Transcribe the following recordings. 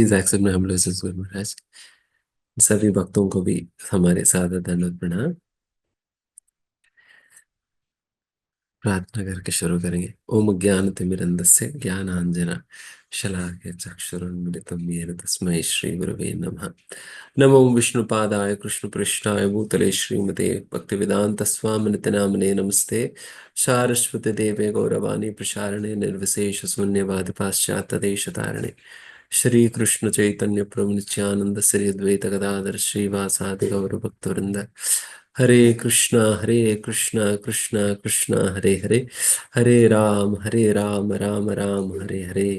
Please accept my humble Guru Maharaj. सभी भक्तों को भी हमारे सादर दंडवत प्रणाम। प्रार्थना करके शुरू करेंगे। ओम ज्ञान तिमिरंधस्य ज्ञानांजना शलाकया चक्षुरुन्मीलितं येन तस्मै श्री गुरवे नमः। नमो विष्णुपादाय कृष्णपृष्ठाय भूतले श्रीमते भक्तिवेदांत स्वामिनिति नामिने नमस्ते। सारस्वती देवे गौरवाणी प्रचारणे निर्विशेष शून्यवाद पाश्चात्य देशतारणे श्री कृष्ण चैतन्य प्रभु नित्यानंद श्री अद्वैत गदाधर श्रीवासादि गौर भक्तवृंद। हरे कृष्णा कृष्णा कृष्णा हरे हरे, हरे राम राम राम हरे हरे।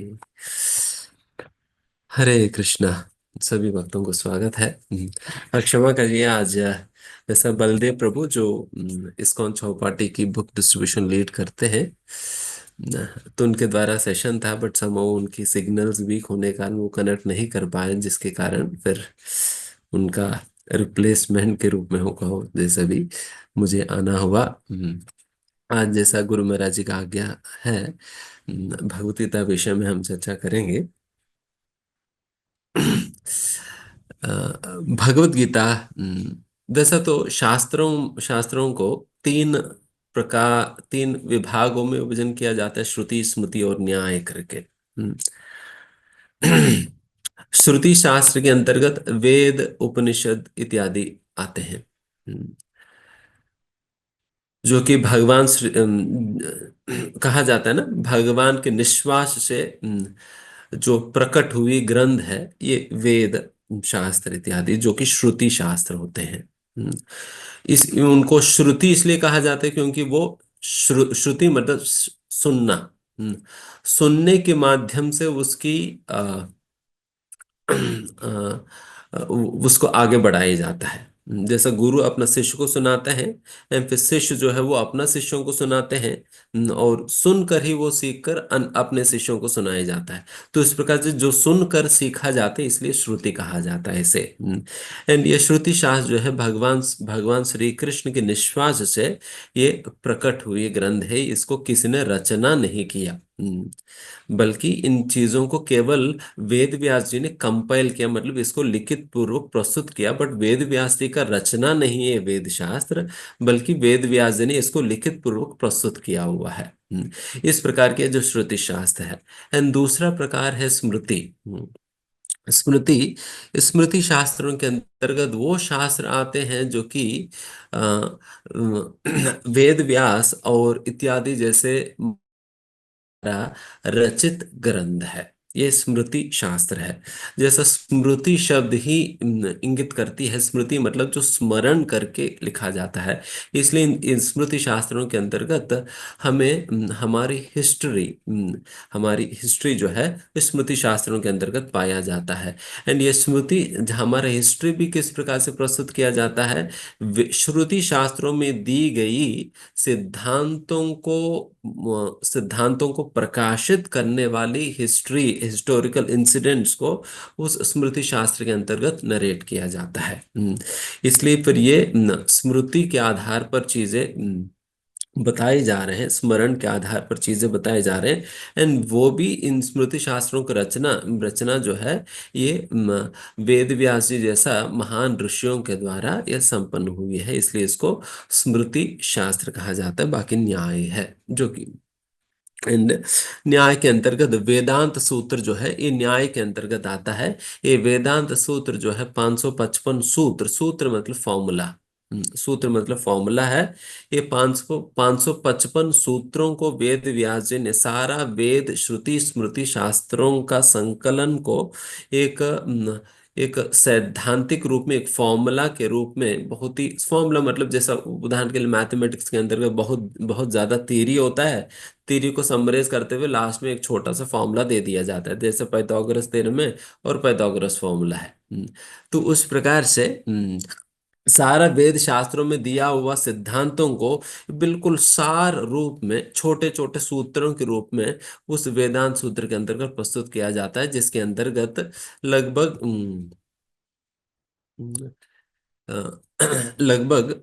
हरे कृष्णा। सभी भक्तों को स्वागत है। क्षमा करिए, आज जैसा बलदेव प्रभु जो इस्कॉन चौपाटी की बुक डिस्ट्रीब्यूशन लीड करते हैं, तो उनके द्वारा सेशन था, बट समहाउ उनकी सिग्नल्स वीक होने के कारण वो कनेक्ट नहीं कर पाए, जिसके कारण फिर उनका रिप्लेसमेंट के रूप में होगा जैसा भी मुझे आना हुआ। आज जैसा गुरु महाराज जी का आज्ञा है, भगवतीता विषय में हम चर्चा करेंगे। भगवत गीता, वैसा तो शास्त्रों शास्त्रों को तीन विभागों में विभाजन किया जाता है, श्रुति स्मृति और न्याय करके। श्रुति शास्त्र के अंतर्गत वेद उपनिषद इत्यादि आते हैं, जो कि कहा जाता है ना, भगवान के निश्वास से जो प्रकट हुई ग्रंथ है, ये वेद शास्त्र इत्यादि जो कि श्रुति शास्त्र होते हैं। इस उनको श्रुति इसलिए कहा जाता है क्योंकि वो श्रुति मतलब सुनना, सुनने के माध्यम से उसकी उसको आगे बढ़ाया जाता है। जैसा गुरु अपना शिष्य को सुनाते हैं, एंड फिर शिष्य जो है वो अपना शिष्यों को सुनाते हैं, और सुनकर ही वो सीखकर अपने शिष्यों को सुनाया जाता है। तो इस प्रकार से जो सुनकर सीखा जाता है, इसलिए श्रुति कहा जाता है इसे। एंड ये श्रुति शास्त्र जो है भगवान भगवान श्री कृष्ण के निश्वास से ये प्रकट हुई ग्रंथ है। इसको किसी ने रचना नहीं किया, बल्कि इन चीजों को केवल वेद व्यास जी ने कंपाइल किया, मतलब इसको लिखित पूर्वक प्रस्तुत किया। बट वेद व्यास जी का रचना नहीं है वेद शास्त्र, बल्कि वेद व्यास जी ने इसको लिखित पूर्वक प्रस्तुत किया हुआ है। इस प्रकार के जो श्रुति शास्त्र है। एंड दूसरा प्रकार है स्मृति। स्मृति स्मृति शास्त्रों के अंतर्गत वो शास्त्र आते हैं जो कि वेद व्यास और इत्यादि जैसे रचित ग्रंथ है। ये स्मृति शास्त्र है। जैसा स्मृति शब्द ही इंगित करती है, स्मृति मतलब जो स्मरण करके लिखा जाता है। इसलिए इन स्मृति शास्त्रों के अंतर्गत हमें हमारी हिस्ट्री जो है स्मृति शास्त्रों के अंतर्गत पाया जाता है। एंड ये स्मृति हमारा हिस्ट्री भी किस प्रकार से प्रस्तुत किया जाता है, श्रुति शास्त्रों में दी गई सिद्धांतों को प्रकाशित करने वाली हिस्टोरिकल इंसिडेंट्स को उस स्मृति शास्त्र के अंतर्गत नरेट किया जाता है। इसलिए फिर ये स्मृति के आधार पर चीजें बताए जा रहे हैं, स्मरण के आधार पर चीजें बताए जा रहे हैं। एंड वो भी इन स्मृति शास्त्रों की रचना रचना जो है, ये वेद व्यास जी जैसा महान ऋषियों के द्वारा यह संपन्न हुई है, इसलिए इसको स्मृति शास्त्र कहा जाता है। बाकी न्याय है जो कि एंड न्याय के अंतर्गत वेदांत सूत्र जो है, ये न्याय के अंतर्गत आता है। ये वेदांत सूत्र जो है 555 सूत्र, सूत्र मतलब फॉर्मूला, सूत्र मतलब फॉर्मूला है। ये 555 सूत्रों को वेद व्यास जी ने सारा वेद श्रुति स्मृति शास्त्रों का संकलन को एक एक सैद्धांतिक रूप में, एक फॉर्मूला के रूप में, बहुत ही फॉर्मूला मतलब जैसा उदाहरण के लिए मैथमेटिक्स के अंतर्गत बहुत बहुत ज्यादा थियरी होता है, थियरी को समराइज करते हुए लास्ट में एक छोटा सा फॉर्मूला दे दिया जाता है, जैसे पाइथागोरस थ्योरम में और पाइथागोरस फॉर्मूला है। तो उस प्रकार से सारा वेद शास्त्रों में दिया हुआ सिद्धांतों को बिल्कुल सार रूप में, छोटे छोटे सूत्रों के रूप में उस वेदांत सूत्र के अंतर्गत प्रस्तुत किया जाता है, जिसके अंतर्गत लगभग अ, लगभग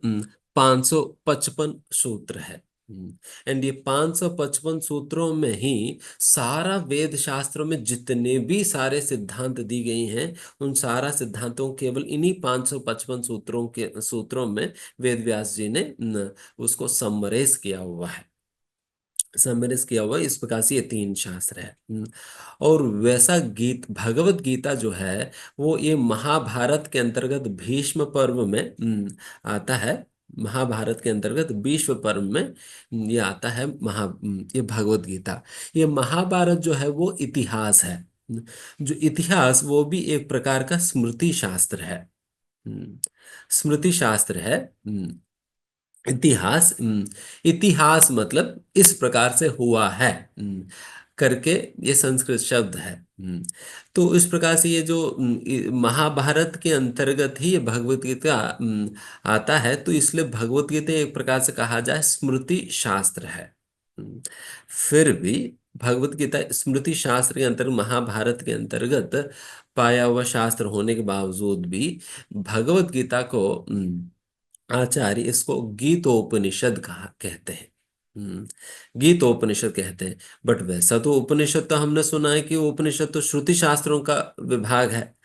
555 सूत्र है। एंड ये 555 सूत्रों में ही सारा वेद शास्त्रों में जितने भी सारे सिद्धांत दी गई हैं, उन सारा सिद्धांतों केवल इन्हीं 555 सूत्रों में वेद व्यास जी ने उसको समरेस किया हुआ है। समरस किया हुआ इस प्रकार से ये तीन शास्त्र है। और वैसा भगवत गीता जो है वो ये महाभारत के अंतर्गत भीष्म पर्व में आता है। महाभारत के अंतर्गत भीष्म पर्व में ये आता है। ये भगवत गीता, ये महाभारत जो है वो इतिहास है। जो इतिहास वो भी एक प्रकार का स्मृति शास्त्र है। हम्म, स्मृति शास्त्र है। इतिहास, इतिहास मतलब इस प्रकार से हुआ है करके ये संस्कृत शब्द है। तो इस प्रकार से ये जो महाभारत के अंतर्गत ही ये भगवत गीता आता है, तो इसलिए भगवत गीता एक प्रकार से कहा जाए स्मृति शास्त्र है। फिर भी भगवत गीता स्मृति शास्त्र के अंतर्गत, महाभारत के अंतर्गत पाया हुआ शास्त्र होने के बावजूद भी भगवत गीता को आचार्य इसको गीतोपनिषद कहा कहते हैं। गीतोपनिषद कहते हैं। बट वैसा तो उपनिषद तो हमने सुना है कि उपनिषद तो श्रुति शास्त्रों का विभाग है।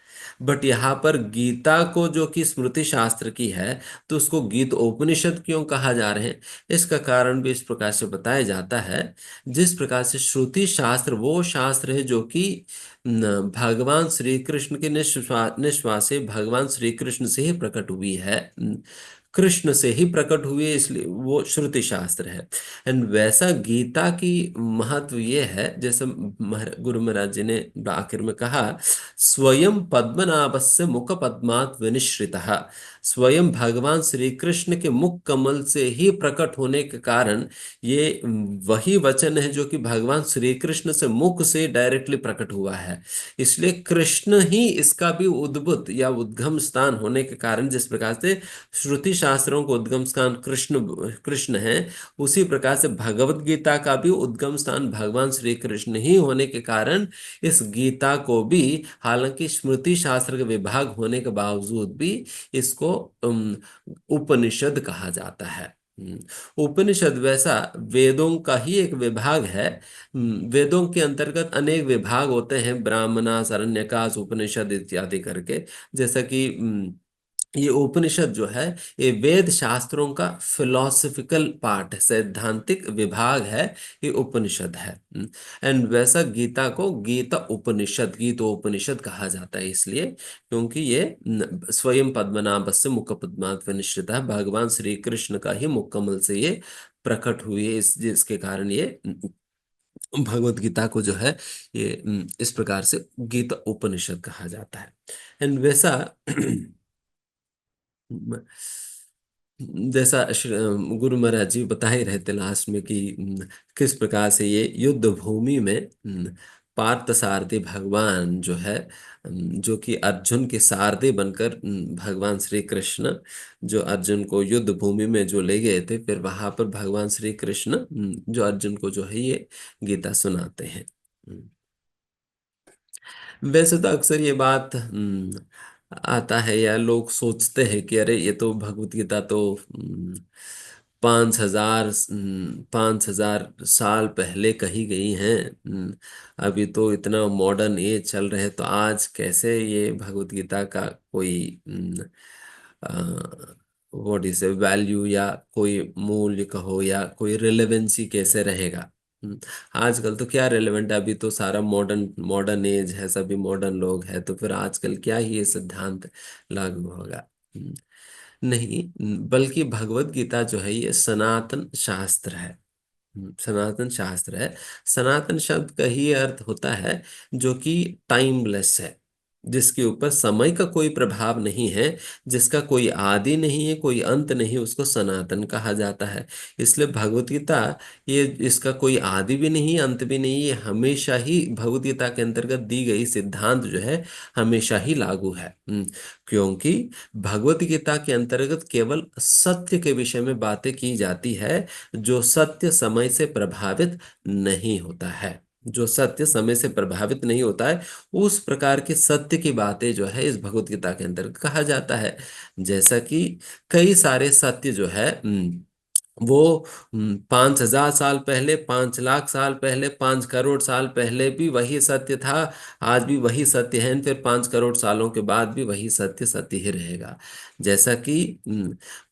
बट यहाँ पर गीता को जो कि स्मृति शास्त्र की है, तो उसको गीत उपनिषद क्यों कहा जा रहे हैं? इसका कारण भी इस प्रकार से बताया जाता है। जिस प्रकार से श्रुति शास्त्र वो शास्त्र है जो कि भगवान श्री कृष्ण के निश्वास से भगवान श्री कृष्ण से ही प्रकट हुई है, कृष्ण से ही प्रकट हुई है, इसलिए वो श्रुति शास्त्र है। एंड वैसा गीता की महत्व ये है, जैसे गुरु महाराज जी ने आखिर में कहा, स्वयं पद्मनाभस्य मुख पद्मात् विनिश्रितः। स्वयं भगवान श्री कृष्ण के मुख कमल से ही प्रकट होने के कारण ये वही वचन है जो कि भगवान श्री कृष्ण से मुख से डायरेक्टली प्रकट हुआ है। इसलिए कृष्ण ही इसका भी उद्भुत या उद्गम स्थान होने के कारण, जिस प्रकार से श्रुति शास्त्रों को उद्गम स्थान कृष्ण कृष्ण है, उसी प्रकार से भगवत गीता का भी उद्गम स्थान भगवान श्री कृष्ण ही होने के कारण इस गीता को भी, हालांकि स्मृति शास्त्र के विभाग होने के बावजूद भी, इसको उपनिषद कहा जाता है। उपनिषद वैसा वेदों का ही एक विभाग है। वेदों के अंतर्गत अनेक विभाग होते हैं, ब्राह्मणास, अरण्यकास, उपनिषद इत्यादि करके। जैसा कि ये उपनिषद जो है ये वेद शास्त्रों का फिलोसफिकल पार्ट है, सैद्धांतिक विभाग है, ये उपनिषद है। एंड वैसा गीता को गीता उपनिषद, गीतोपनिषद कहा जाता है, इसलिए क्योंकि ये स्वयं पद्मनाभस्य मुख पद्मात् विनिश्रित है, भगवान श्री कृष्ण का ही मुख कमल से ये प्रकट हुई है, जिसके कारण ये भगवत गीता को जो है ये इस प्रकार से गीता उपनिषद कहा जाता है। एंड वैसा जैसा गुरु महाराज जी बता ही रहे थे लास्ट में कि किस प्रकार से ये युद्ध भूमि में पार्थ सारथी भगवान जो है, जो कि अर्जुन के सारथी बनकर, भगवान श्री कृष्ण जो अर्जुन को युद्ध भूमि में जो ले गए थे, फिर वहां पर भगवान श्री कृष्ण जो अर्जुन को जो है ये गीता सुनाते हैं। वैसे तो अक्सर ये बात आता है, या लोग सोचते हैं कि अरे ये तो भगवत गीता तो 5,000 साल पहले कही गई हैं। अभी तो इतना मॉडर्न एज चल रहे, तो आज कैसे ये भगवत गीता का कोई व्हाट इज वैल्यू या कोई मूल्य कहो या कोई रिलेवेंसी कैसे रहेगा? हम्म, आजकल तो क्या रेलेवेंट है, अभी तो सारा मॉडर्न मॉडर्न एज है, सभी मॉडर्न लोग हैं, तो फिर आजकल क्या ही ये सिद्धांत लागू होगा? नहीं, बल्कि भगवत गीता जो है ये सनातन शास्त्र है। सनातन शास्त्र है। सनातन शब्द का ही अर्थ होता है जो कि टाइमलेस है, जिसके ऊपर समय का कोई प्रभाव नहीं है, जिसका कोई आदि नहीं है, कोई अंत नहीं, उसको सनातन कहा जाता है। इसलिए भगवत गीता, ये इसका कोई आदि भी नहीं, अंत भी नहीं, ये हमेशा ही भगवत गीता के अंतर्गत दी गई सिद्धांत जो है हमेशा ही लागू है। क्योंकि भगवत गीता के अंतर्गत केवल सत्य के विषय में बातें की जाती है, जो सत्य समय से प्रभावित नहीं होता है। जो सत्य समय से प्रभावित नहीं होता है, उस प्रकार के सत्य की बातें जो है इस भगवत गीता के अंदर कहा जाता है। जैसा कि कई सारे सत्य जो है वो 5,000 साल पहले, 5 लाख साल पहले, 5 करोड़ साल पहले भी वही सत्य था। आज भी वही सत्य है, फिर 5 करोड़ सालों के बाद भी वही सत्य सत्य ही रहेगा। जैसा कि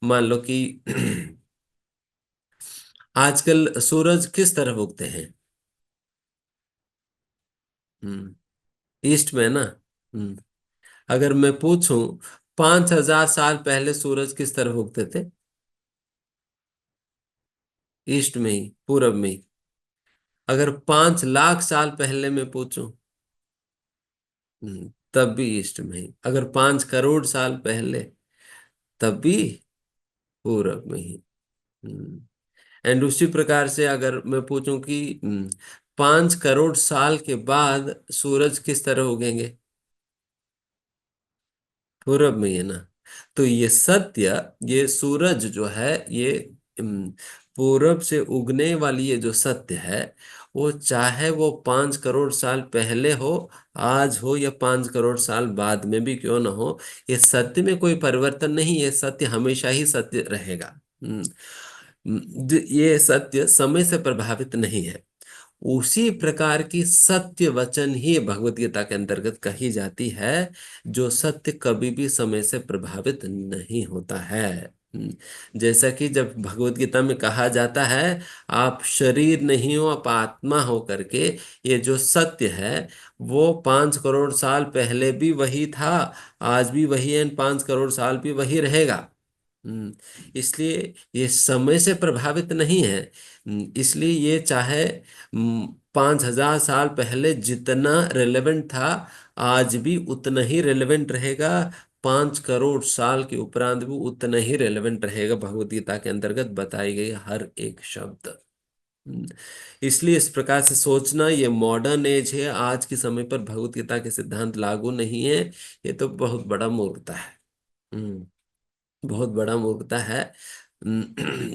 मान लो कि आजकल सूरज किस तरफ उगते हैं? हम्म ईस्ट में ना। हम्म अगर मैं पूछूं 5,000 साल पहले सूरज किस तरफ उगते थे? ईस्ट में ही, पूरब में ही। अगर 5 लाख साल पहले मैं पूछूं, तब भी ईस्ट में ही। अगर 5 करोड़ साल पहले, तब भी पूरब में ही। एंड उसी प्रकार से अगर मैं पूछूं कि 5 करोड़ साल के बाद सूरज किस तरह उगेंगे? पूरब में ही है ना। तो ये सत्य, ये सूरज जो है, ये पूरब से उगने वाली ये जो सत्य है, वो चाहे वो 5 करोड़ साल पहले हो, आज हो, या 5 करोड़ साल बाद में भी क्यों ना हो, ये सत्य में कोई परिवर्तन नहीं है। सत्य हमेशा ही सत्य रहेगा। ये सत्य समय से प्रभावित नहीं है। उसी प्रकार की सत्य वचन ही भगवत गीता के अंतर्गत कही जाती है, जो सत्य कभी भी समय से प्रभावित नहीं होता है। जैसा कि जब भगवत गीता में कहा जाता है, आप शरीर नहीं हो, आप आत्मा हो करके, ये जो सत्य है वो 5 करोड़ साल पहले भी वही था, आज भी वही है, 5 करोड़ साल भी वही रहेगा। इसलिए ये समय से प्रभावित नहीं है। इसलिए ये चाहे 5,000 साल पहले जितना रेलेवेंट था, आज भी उतना ही रेलेवेंट रहेगा। 5 करोड़ साल के उपरांत भी उतना ही रेलेवेंट रहेगा, भगवत गीता के अंतर्गत बताई गई हर एक शब्द। हम्म, इसलिए इस प्रकार से सोचना ये मॉडर्न एज है, आज के समय पर भगवत गीता के सिद्धांत लागू नहीं है, ये तो बहुत बड़ा मूर्खता है। हम्म बहुत बड़ा मूर्खता है।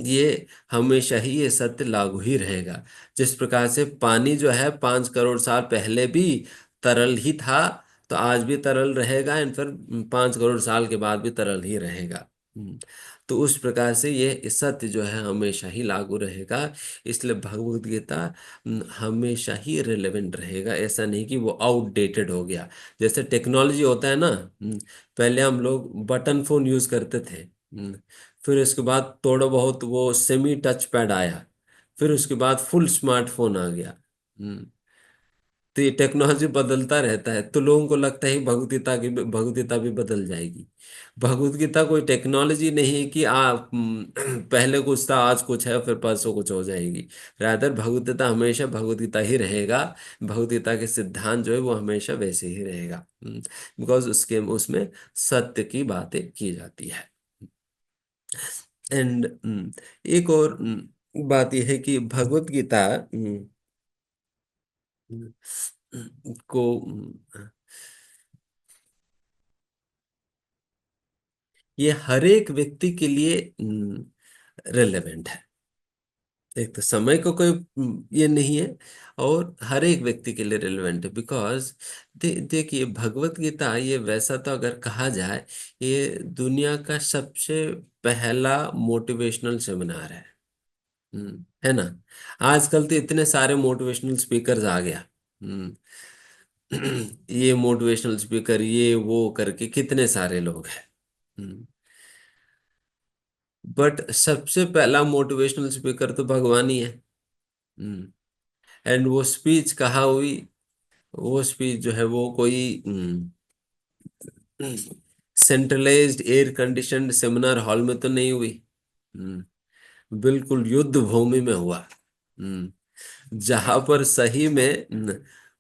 ये हमेशा ही ये सत्य लागू ही रहेगा। जिस प्रकार से पानी जो है 5 करोड़ साल पहले भी तरल ही था, तो आज भी तरल रहेगा, एंड फिर 5 करोड़ साल के बाद भी तरल ही रहेगा। तो उस प्रकार से ये सत्य जो है हमेशा ही लागू रहेगा। इसलिए भगवत गीता हमेशा ही रिलेवेंट रहेगा। ऐसा नहीं कि वो आउटडेटेड हो गया। जैसे टेक्नोलॉजी होता है ना, पहले हम लोग बटन फोन यूज करते थे। फिर उसके बाद थोड़ा बहुत वो सेमी टच पैड आया। फिर उसके बाद फुल स्मार्टफोन आ गया। हम्म तो ये टेक्नोलॉजी बदलता रहता है, तो लोगों को लगता है भगवत गीता भी बदल जाएगी। भगवत गीता कोई टेक्नोलॉजी नहीं है कि पहले कुछ था, आज कुछ है, फिर परसों कुछ हो जाएगी। रादर भगवत गीता हमेशा भगवत गीता ही रहेगा। भगवत गीता के सिद्धांत जो है वो हमेशा वैसे ही रहेगा, बिकॉज उसके उसमें सत्य की बातें की जाती है। एंड एक और बात यह है कि भगवत गीता को ये हर एक व्यक्ति के लिए रिलेवेंट है। एक तो समय को कोई ये नहीं है, और हर एक व्यक्ति के लिए रिलेवेंट है। बिकॉज देखिए, भगवत गीता ये वैसा तो अगर कहा जाए, ये दुनिया का सबसे पहला मोटिवेशनल सेमिनार है। है ना। आजकल तो इतने सारे मोटिवेशनल स्पीकर्स आ गया। हम्म ये मोटिवेशनल स्पीकर, ये वो करके कितने सारे लोग हैं। बट सबसे पहला मोटिवेशनल स्पीकर तो भगवान ही है। एंड वो स्पीच कहाँ हुई? वो स्पीच जो है वो कोई centralised air conditioned seminar hall में तो नहीं हुई। हम्म, बिल्कुल युद्ध भूमि में हुआ। जहां पर सही में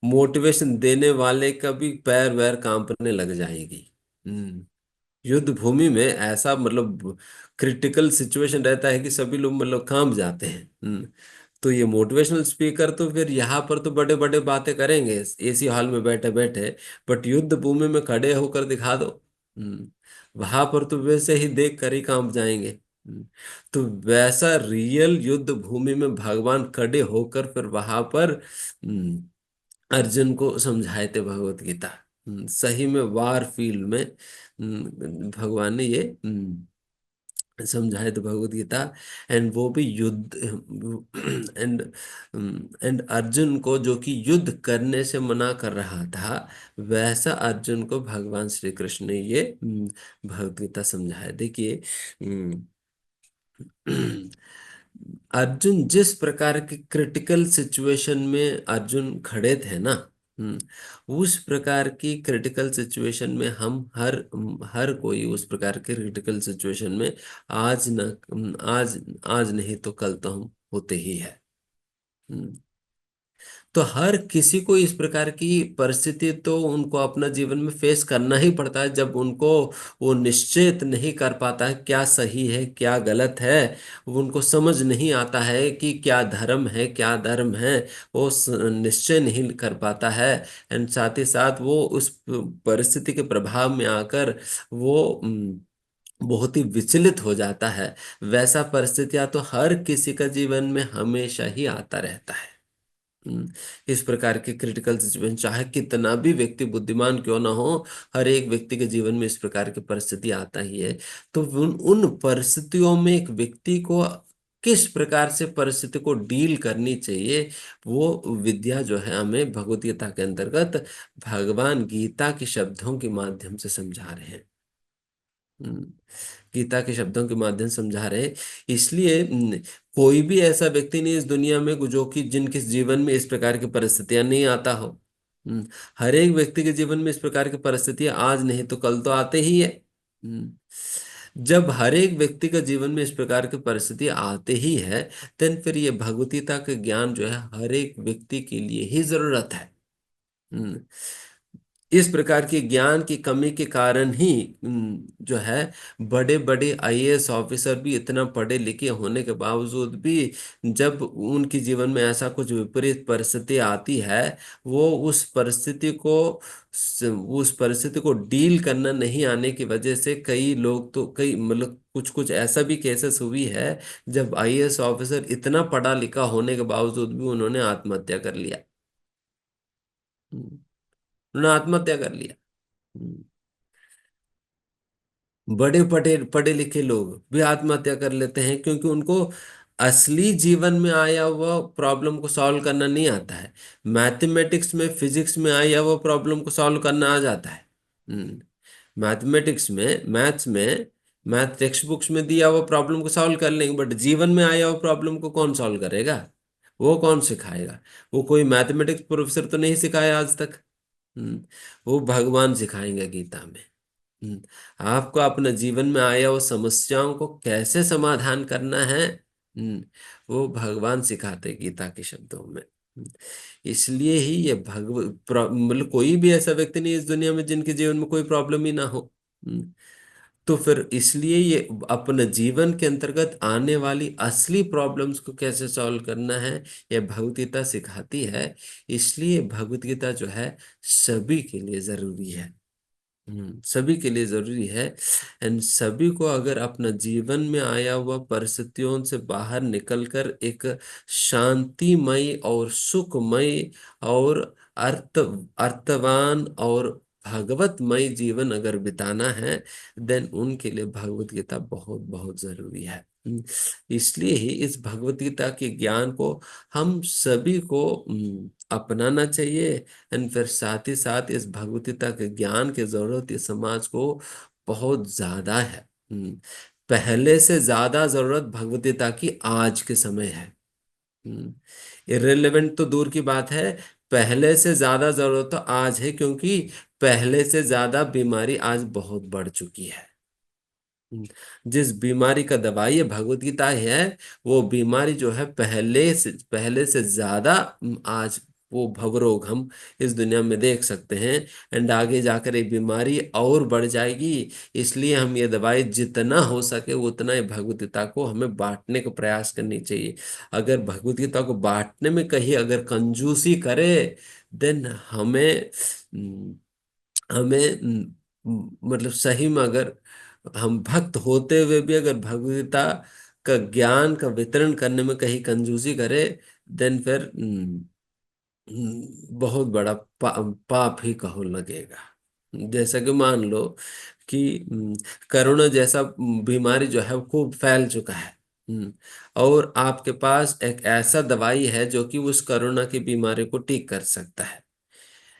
मोटिवेशन देने वाले का भी पैर वैर कांपने लग जाएगी। हम्म युद्ध भूमि में ऐसा मतलब क्रिटिकल सिचुएशन रहता है कि सभी लोग मतलब कांप जाते हैं। तो ये मोटिवेशनल स्पीकर तो फिर यहाँ पर तो बड़े बड़े बातें करेंगे एसी हॉल में बैठे बैठे, बट युद्ध भूमि में खड़े होकर दिखा दो। वहां पर तो वैसे ही देख कर ही कांप जाएंगे। तो वैसा रियल युद्ध भूमि में भगवान खड़े होकर फिर वहां पर अर्जुन को समझाए थे भगवत गीता। सही में वार फील्ड में भगवान ने ये समझाए तो भगवत गीता। एंड वो भी युद्ध, एंड एंड अर्जुन को जो कि युद्ध करने से मना कर रहा था, वैसा अर्जुन को भगवान श्री कृष्ण ने ये भगवत गीता समझाया। देखिए, अर्जुन जिस प्रकार के क्रिटिकल सिचुएशन में अर्जुन खड़े थे ना, उस प्रकार की क्रिटिकल सिचुएशन में हम हर कोई उस प्रकार के क्रिटिकल सिचुएशन में आज न आज आज नहीं तो कल तो हम होते ही है। हम्म, तो हर किसी को इस प्रकार की परिस्थिति तो उनको अपना जीवन में फेस करना ही पड़ता है, जब उनको वो निश्चित नहीं कर पाता है क्या सही है क्या गलत है, वो उनको समझ नहीं आता है कि क्या धर्म है क्या धर्म है, वो निश्चय नहीं कर पाता है। एंड साथ ही साथ वो उस परिस्थिति के प्रभाव में आकर वो बहुत ही विचलित हो जाता है। वैसा परिस्थितियां तो हर किसी का जीवन में हमेशा ही आता रहता है। इस प्रकार के क्रिटिकल सिचुएशन चाहे कितना भी व्यक्ति बुद्धिमान क्यों ना हो, हर एक व्यक्ति के जीवन में इस प्रकार की परिस्थिति आता ही है। तो उन परिस्थितियों में एक व्यक्ति को किस प्रकार से परिस्थिति को डील करनी चाहिए, वो विद्या जो है हमें भगवत गीता के अंतर्गत भगवान गीता के शब्दों के माध्यम से समझा रहे हैं। हम्म, गीता के शब्दों के माध्यम से समझा रहे हैं। इसलिए कोई भी ऐसा व्यक्ति नहीं इस दुनिया में जो कि जिनके जीवन में इस प्रकार की परिस्थितियां नहीं आता हो। हर एक व्यक्ति के जीवन में इस प्रकार की परिस्थितियां आज नहीं तो कल तो आते ही है। जब हर एक व्यक्ति का जीवन में इस प्रकार की परिस्थिति आते ही है, देन फिर ये भगवतीता के ज्ञान जो है हर एक व्यक्ति के लिए ही जरूरत है। हम्म, इस प्रकार की ज्ञान की कमी के कारण ही जो है बड़े बड़े आईएएस ऑफिसर भी इतना पढ़े लिखे होने के बावजूद भी जब उनके जीवन में ऐसा कुछ विपरीत परिस्थिति आती है, वो उस परिस्थिति को डील करना नहीं आने की वजह से कई लोग तो कई मतलब कुछ कुछ ऐसा भी केसेस हुई है जब आईएएस ऑफिसर इतना पढ़ा लिखा होने के बावजूद भी उन्होंने आत्महत्या कर लिया। उन्होंने आत्महत्या कर लिया। हम्म। बड़े पढ़े पढ़े लिखे लोग भी आत्महत्या कर लेते हैं क्योंकि उनको असली जीवन में आया हुआ प्रॉब्लम को सॉल्व करना नहीं आता है। मैथमेटिक्स में फिजिक्स में आया हुआ प्रॉब्लम को सॉल्व करना आ जाता है। मैथमेटिक्स में मैथ्स में मैथ टेक्स्ट बुक्स में दिया हुआ प्रॉब्लम को सॉल्व कर लेंगे, बट जीवन में आया हुआ प्रॉब्लम को कौन सॉल्व करेगा, वो कौन सिखाएगा? वो कोई मैथमेटिक्स प्रोफेसर तो नहीं सिखाया आज तक। हम्म, वो भगवान सिखाएंगे गीता में। हम्म, आपको अपने जीवन में आया वो समस्याओं को कैसे समाधान करना है, वो भगवान सिखाते हैं गीता के शब्दों में। इसलिए ही ये मतलब कोई भी ऐसा व्यक्ति नहीं इस दुनिया में जिनके जीवन में कोई प्रॉब्लम ही ना हो। हम्म, तो फिर इसलिए ये अपने जीवन के अंतर्गत आने वाली असली प्रॉब्लम्स को कैसे सॉल्व करना है, ये भगवत गीता सिखाती है। इसलिए भगवत गीता जो है सभी के लिए जरूरी है। सभी के लिए जरूरी है। एंड सभी को अगर अपना जीवन में आया हुआ परिस्थितियों से बाहर निकलकर एक शांतिमय और सुखमय और अर्थवान और भगवतमय जीवन अगर बिताना है, देन उनके लिए भगवत गीता बहुत बहुत जरूरी है। इसलिए ही इस भगवत गीता के ज्ञान को हम सभी को अपनाना चाहिए। एंड फिर साथ ही साथ इस भगवतीता के ज्ञान की जरूरत इस समाज को बहुत ज्यादा है। पहले से ज्यादा जरूरत भगवतीता की आज के समय है। इरेलेवेंट तो दूर की बात है, पहले से ज्यादा जरूरत तो आज है, क्योंकि पहले से ज्यादा बीमारी आज बहुत बढ़ चुकी है। जिस बीमारी का दवाई है भगवत गीता है, वो बीमारी जो है पहले से ज्यादा आज वो भवरोग हम इस दुनिया में देख सकते हैं। एंड आगे जाकर ये बीमारी और बढ़ जाएगी। इसलिए हम ये दवाई जितना हो सके उतना ये भगवत गीता को हमें बांटने का प्रयास करनी चाहिए। अगर भगवत गीता को बांटने में कहीं अगर कंजूसी करे, देन मतलब सही में अगर हम भक्त होते हुए भी अगर भगवदगीता का ज्ञान का वितरण करने में कहीं कंजूसी करे, देन फिर बहुत बड़ा पाप ही कहो लगेगा। जैसा कि मान लो कि कोरोना जैसा बीमारी जो है वो खूब फैल चुका है। और आपके पास एक ऐसा दवाई है जो कि उस कोरोना की बीमारी को ठीक कर सकता है।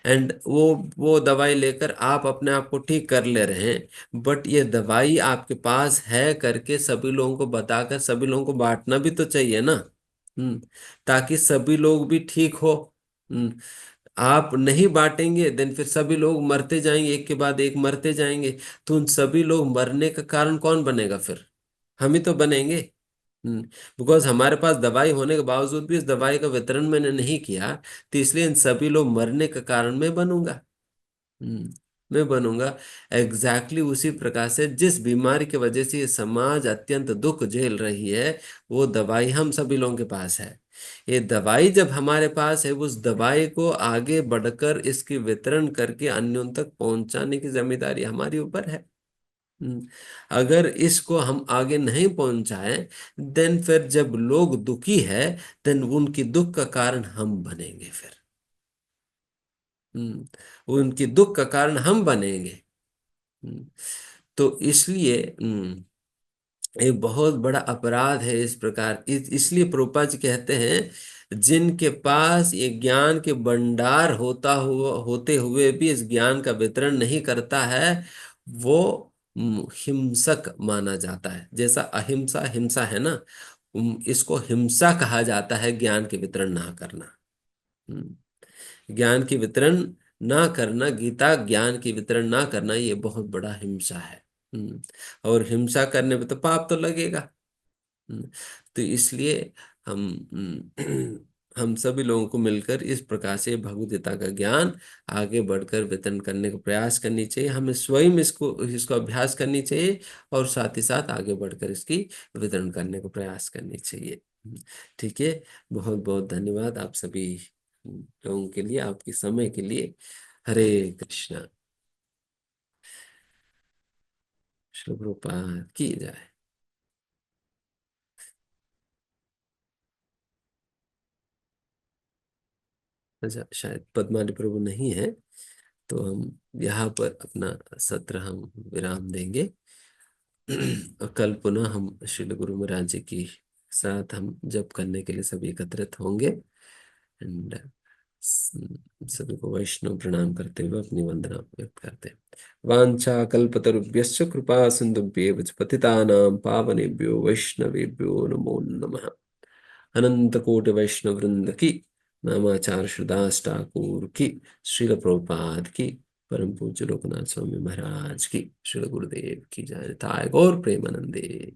एंड वो दवाई लेकर आप अपने आप को ठीक कर ले रहे हैं, बट ये दवाई आपके पास है करके सभी लोगों को बताकर सभी लोगों को बांटना भी तो चाहिए ना। हम्म ताकि सभी लोग भी ठीक हो। हम्म आप नहीं बांटेंगे देन फिर सभी लोग मरते जाएंगे, एक के बाद एक मरते जाएंगे। तो उन सभी लोग मरने का कारण कौन बनेगा फिर? हम ही तो बनेंगे। बिकॉज हमारे पास दवाई होने के बावजूद भी इस दवाई का वितरण मैंने नहीं किया, तो इसलिए इन सभी लोग मरने का कारण मैं बनूंगा। हम्म मैं बनूंगा। एग्जैक्टली उसी प्रकार से जिस बीमारी की वजह से ये समाज अत्यंत दुख झेल रही है, वो दवाई हम सभी लोगों के पास है। ये दवाई जब हमारे पास है, उस दवाई को आगे बढ़कर इसकी वितरण करके अन्यों तक पहुंचाने की जिम्मेदारी हमारी ऊपर है। हम्म, अगर इसको हम आगे नहीं पहुंचाए, देन फिर जब लोग दुखी है, देन उनकी दुख का कारण हम बनेंगे फिर। उनकी दुख का कारण हम बनेंगे। हम्म, तो इसलिए एक बहुत बड़ा अपराध है इस प्रकार इसलिए प्रभुपाद जी कहते हैं, जिनके पास ये ज्ञान के भंडार होते हुए भी इस ज्ञान का वितरण नहीं करता है, वो हिंसक माना जाता है। जैसा अहिंसा हिंसा है ना, इसको हिंसा कहा जाता है ज्ञान के वितरण ना करना। ज्ञान की वितरण ना करना, गीता ज्ञान की वितरण ना करना, ये बहुत बड़ा हिंसा है। हम्म, और हिंसा करने पे तो पाप तो लगेगा। हम्म, तो इसलिए हम हम सभी लोगों को मिलकर इस प्रकार से भगवद गीता का ज्ञान आगे बढ़कर वितरण करने का प्रयास करनी चाहिए। हमें स्वयं इसको इसको अभ्यास करनी चाहिए, और साथ ही साथ आगे बढ़कर इसकी वितरण करने का प्रयास करनी चाहिए। ठीक है। बहुत बहुत धन्यवाद आप सभी लोगों के लिए, आपके समय के लिए। हरे कृष्णा। शुभ रूपा की जाए। अच्छा, शायद पद्माली प्रभु नहीं है, तो हम यहाँ पर अपना सत्र हम विराम देंगे। और कल पुनः हम श्री गुरु महाराज जी की साथ हम जप करने के लिए सभी एकत्रित होंगे। एंड सभी को वैष्णव प्रणाम करते हुए अपनी वंदना व्यक्त करते हैं। वांछा कल्पतरुभ्यश्च कृपा सिंधुभ्येव च पतितानां पावनेभ्यो वैष्णवेभ्यो नमो नमः। अनंत कोटि वैष्णव वृंद की, नामाचार सुदास ठाकुर की, श्रील प्रभुपाद की, परम पूज्य लोकनाथ स्वामी महाराज की, श्री गुरुदेव की जय। ताय गौर प्रेमानंदे।